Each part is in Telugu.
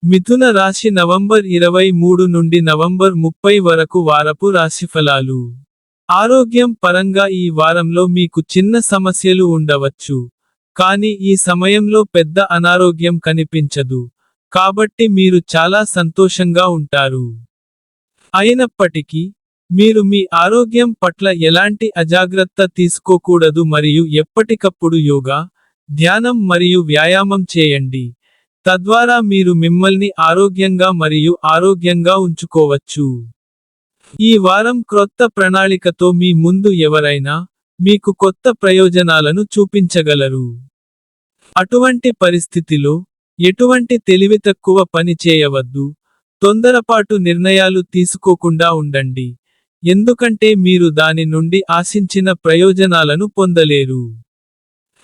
మిథున రాశి నవంబర్ 23 నుండి నవంబర్ 30 వరకు వారపు రాశిఫలాలు. ఆరోగ్యం పరంగా ఈ వారంలో మీకు చిన్న సమస్యలు ఉండవచ్చు. కానీ ఈ సమయంలో పెద్ద అనారోగ్యం కనిపించదు. కాబట్టి మీరు చాలా సంతోషంగా ఉంటారు. అయినప్పటికీ, మీరు మీ ఆరోగ్యం పట్ల ఎలాంటి అజాగ్రత్త తీసుకోకూడదు మరియు ఎప్పటికప్పుడు యోగా, ధ్యానం మరియు వ్యాయామం చేయండి. తద్వారా మీరు మిమ్మల్ని ఆరోగ్యంగా మరియు ఆరోగ్యంగా ఉంచుకోవచ్చు. ఈ వారం క్రొత్త ప్రణాళికతో మీ ముందు ఎవరైనా, మీకు కొత్త ప్రయోజనాలను చూపించగలరు. అటువంటి పరిస్థితిలో, ఎటువంటి తెలివితక్కువ పని చేయవద్దు. తొందరపాటు నిర్ణయాలు తీసుకోకుండా ఉండండి. ఎందుకంటే మీరు దాని నుండి ఆశించిన ప్రయోజనాలను పొందలేరు.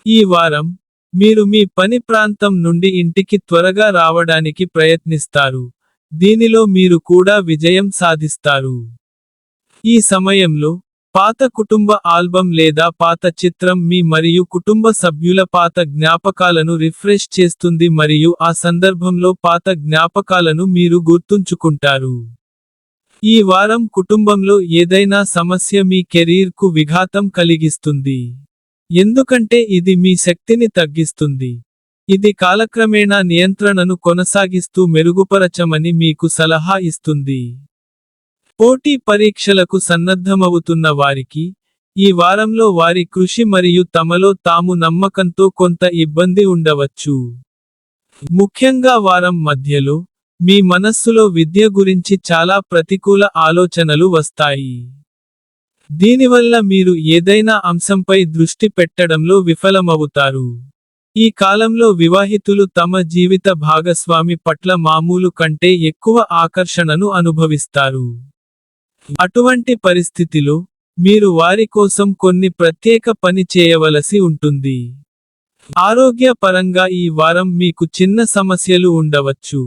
ఈ వారం, మీరు మీ పని ప్రాంతం నుండి ఇంటికి త్వరగా రావడానికి ప్రయత్నిస్తారు. దీనిలో మీరు కూడా విజయం సాధిస్తారు. ఈ సమయంలో, పాత కుటుంబ ఆల్బం లేదా పాత చిత్రం మీ మరియు కుటుంబ సభ్యుల పాత జ్ఞాపకాలను రిఫ్రెష్ చేస్తుంది మరియు ఆ సందర్భంలో పాత జ్ఞాపకాలను మీరు గుర్తుంచుకుంటారు. ఈ వారం కుటుంబంలో ఏదైనా సమస్య మీ కెరీర్కు విఘాతం కలిగిస్తుంది. ఎందుకంటే ఇది మీ శక్తిని తగ్గిస్తుంది. ఇది కాలక్రమేణా నియంత్రణను కొనసాగిస్తూ మెరుగుపరచమని మీకు సలహా ఇస్తుంది. పోటీ పరీక్షలకు సన్నద్ధమవుతున్న వారికి, ఈ వారంలో వారి కృషి మరియు తమలో తాము నమ్మకంతో కొంత ఇబ్బంది ఉండవచ్చు. ముఖ్యంగా వారం మధ్యలో, మీ మనస్సులో విద్య గురించి చాలా ప్రతికూల ఆలోచనలు వస్తాయి. దీనివల్ల మీరు ఏదైనా అంశంపై దృష్టి పెట్టడంలో విఫలమవుతారు. ఈ కాలంలో వివాహితులు తమ జీవిత భాగస్వామి పట్ల మామూలు కంటే ఎక్కువ ఆకర్షణను అనుభవిస్తారు. అటువంటి పరిస్థితిలో, మీరు వారి కోసం కొన్ని ప్రత్యేక పని చేయవలసి ఉంటుంది. ఆరోగ్య పరంగా ఈ వారం మీకు చిన్న సమస్యలు ఉండవచ్చు.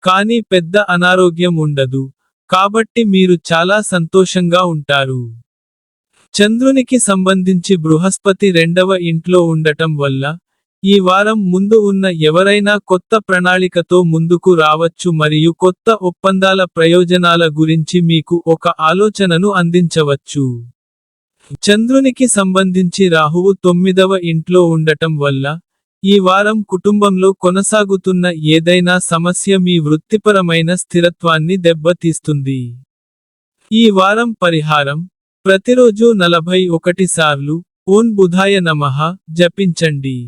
కానీ పెద్ద అనారోగ్యం ఉండదు. కాబట్టి మీరు చాలా సంతోషంగా ఉంటారు. చంద్రునికి సంబంధించి బృహస్పతి 2వ ఇంట్లో ఉండటం వల్ల, ఈ వారం ముందు ఉన్న ఎవరైనా కొత్త ప్రణాళికతో ముందుకు రావచ్చు మరియు కొత్త ఒప్పందాల ప్రయోజనాల గురించి మీకు ఒక ఆలోచనను అందించవచ్చు. చంద్రునికి సంబంధించి రాహువు 9వ ఇంట్లో ఉండటం వల్ల, ఈ వారం కుటుంబంలో కొనసాగుతున్న ఏదైనా సమస్య మీ వృత్తిపరమైన స్థిరత్వాన్ని దెబ్బతీస్తుంది. ఈ వారం పరిహారం, ప్రతిరోజూ 41 సార్లు ఓం బుధాయ నమః జపించండి.